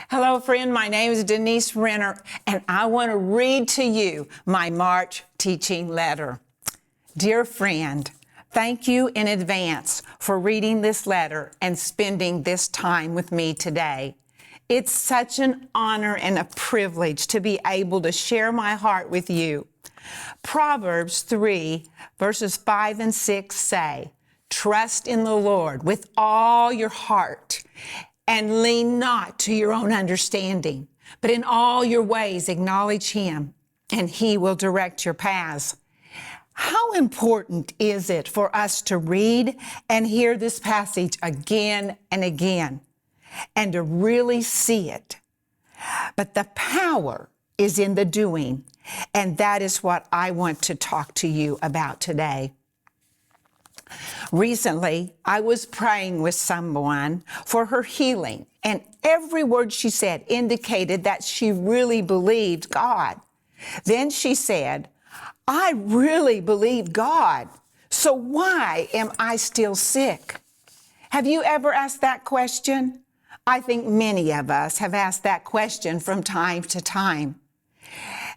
Hello, friend. My name is Denise Renner, and I want to read to you my March teaching letter. Dear friend, thank you in advance for reading this letter and spending this time with me today. It's such an honor and a privilege to be able to share my heart with you. Proverbs 3, verses 5 and 6 say, "Trust in the Lord with all your heart, and lean not to your own understanding, but in all your ways acknowledge Him, and He will direct your paths." How important is it for us to read and hear this passage again and again, and to really see it? But the power is in the doing, and that is what I want to talk to you about today. Recently, I was praying with someone for her healing, and every word she said indicated that she really believed God. Then she said, "I really believe God, so why am I still sick?" Have you ever asked that question? I think many of us have asked that question from time to time.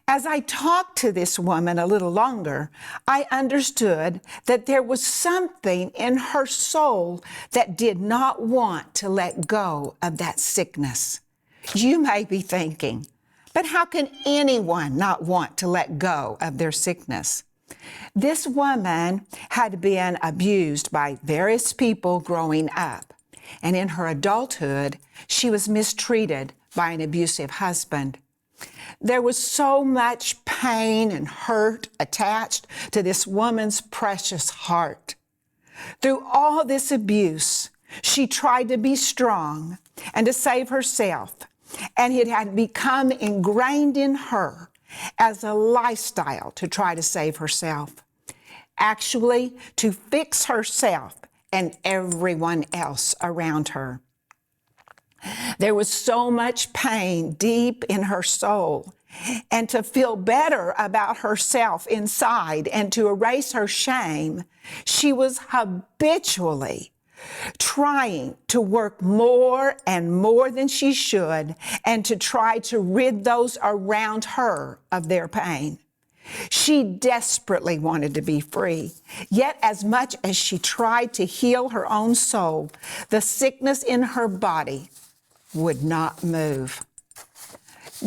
As I talked to this woman a little longer, I understood that there was something in her soul that did not want to let go of that sickness. You may be thinking, but how can anyone not want to let go of their sickness? This woman had been abused by various people growing up, and in her adulthood, she was mistreated by an abusive husband. There was so much pain and hurt attached to this woman's precious heart. Through all this abuse, she tried to be strong and to save herself, and it had become ingrained in her as a lifestyle to try to save herself. Actually, to fix herself and everyone else around her. There was so much pain deep in her soul, and to feel better about herself inside and to erase her shame, she was habitually trying to work more and more than she should and to try to rid those around her of their pain. She desperately wanted to be free, yet as much as she tried to heal her own soul, the sickness in her body would not move.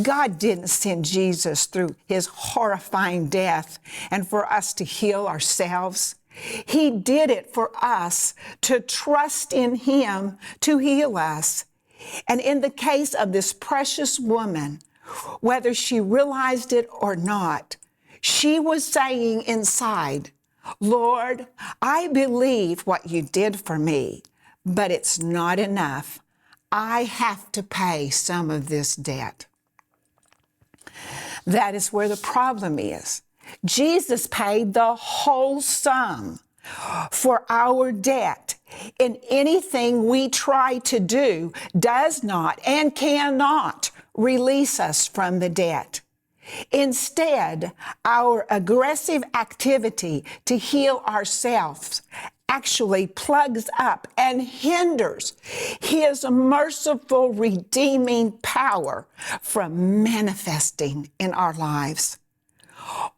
God didn't send Jesus through His horrifying death and for us to heal ourselves. He did it for us to trust in Him to heal us. And in the case of this precious woman, whether she realized it or not, she was saying inside, "Lord, I believe what you did for me, but it's not enough. I have to pay some of this debt." That is where the problem is. Jesus paid the whole sum for our debt, and anything we try to do does not and cannot release us from the debt. Instead, our aggressive activity to heal ourselves actually plugs up and hinders His merciful, redeeming power from manifesting in our lives.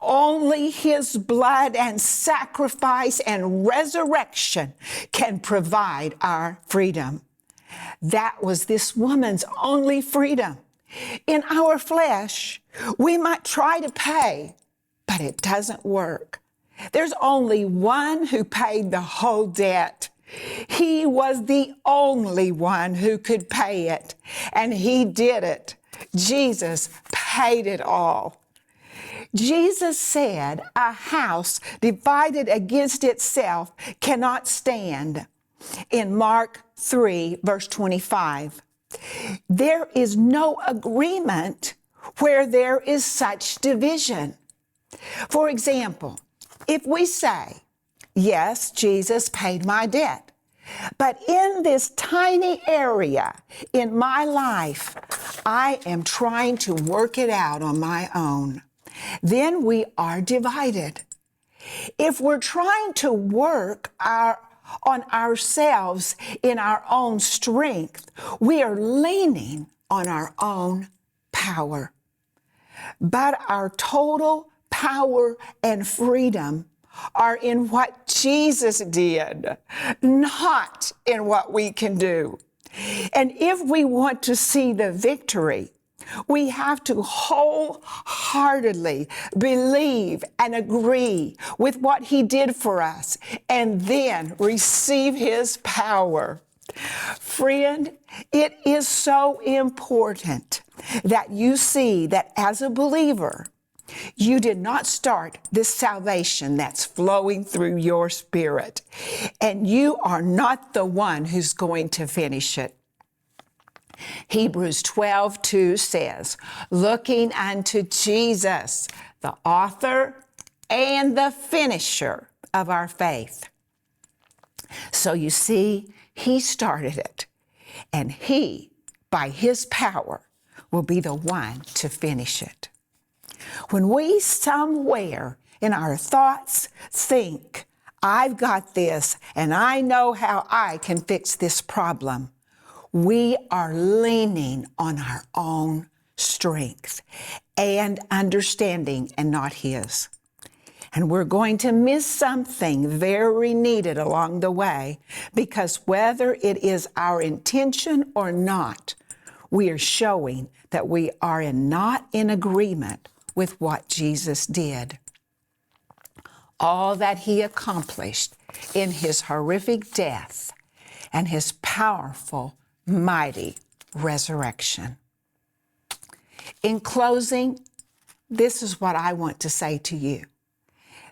Only His blood and sacrifice and resurrection can provide our freedom. That was this woman's only freedom. In our flesh, we might try to pay, but it doesn't work. There's only one who paid the whole debt. He was the only one who could pay it, and He did it. Jesus paid it all. Jesus said, "A house divided against itself cannot stand," in Mark 3, verse 25. There is no agreement where there is such division. For example, if we say, "Yes, Jesus paid my debt, but in this tiny area in my life, I am trying to work it out on my own," then we are divided. If we're trying to work on ourselves in our own strength, we are leaning on our own power, but our total power and freedom are in what Jesus did, not in what we can do. And if we want to see the victory, we have to wholeheartedly believe and agree with what he did for us and then receive his power. Friend, it is so important that you see that as a believer, you did not start this salvation that's flowing through your spirit, and you are not the one who's going to finish it. Hebrews 12:2 says, looking unto Jesus, the author and the finisher of our faith. So you see, he started it, and he, by his power, will be the one to finish it. When we somewhere in our thoughts think, I've got this and I know how I can fix this problem, we are leaning on our own strength and understanding and not his. And we're going to miss something very needed along the way, because whether it is our intention or not, we are showing that we are not in agreement with what Jesus did. All that he accomplished in his horrific death and his powerful, mighty resurrection. In closing, this is what I want to say to you.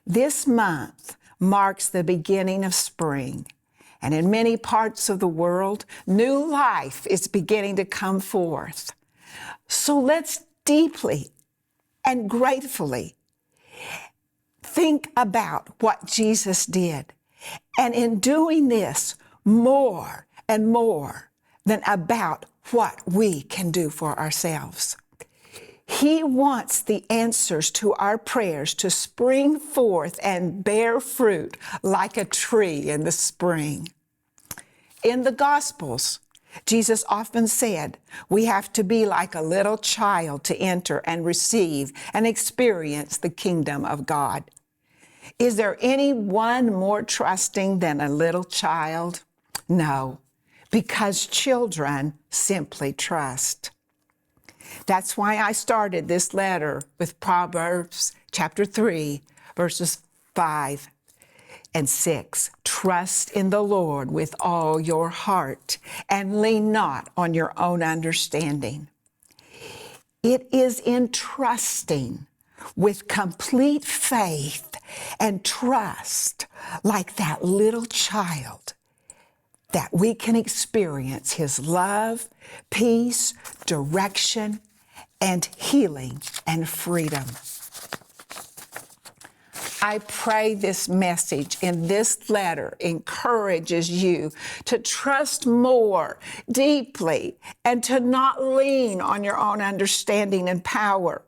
This month marks the beginning of spring, and in many parts of the world, new life is beginning to come forth. So let's deeply and gratefully think about what Jesus did. And in doing this, more and more than about what we can do for ourselves. He wants the answers to our prayers to spring forth and bear fruit like a tree in the spring. In the Gospels, Jesus often said, we have to be like a little child to enter and receive and experience the kingdom of God. Is there anyone more trusting than a little child? No, because children simply trust. That's why I started this letter with Proverbs chapter 3, verses 5 and 6. Trust in the Lord with all your heart and lean not on your own understanding. It is in trusting with complete faith and trust like that little child that we can experience his love, peace, direction, and healing and freedom. I pray this message in this letter encourages you to trust more deeply and to not lean on your own understanding and power.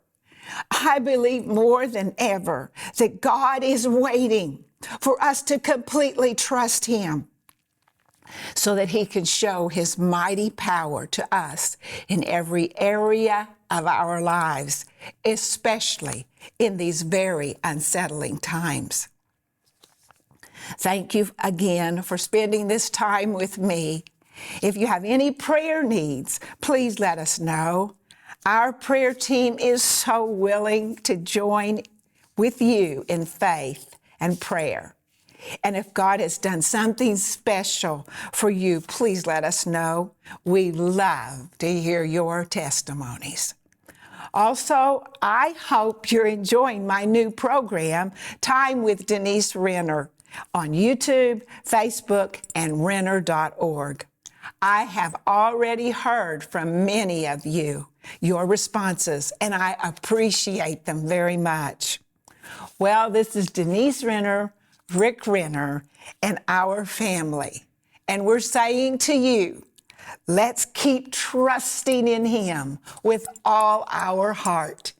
I believe more than ever that God is waiting for us to completely trust him so that he can show his mighty power to us in every area of our lives, especially in these very unsettling times. Thank you again for spending this time with me. If you have any prayer needs, please let us know. Our prayer team is so willing to join with you in faith and prayer. And if God has done something special for you, please let us know. We love to hear your testimonies. Also, I hope you're enjoying my new program, Time with Denise Renner, on YouTube, Facebook, and Renner.org. I have already heard from many of you, your responses, and I appreciate them very much. Well, this is Denise Renner, Rick Renner, and our family. And we're saying to you, let's keep trusting in him with all our heart,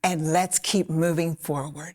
and let's keep moving forward.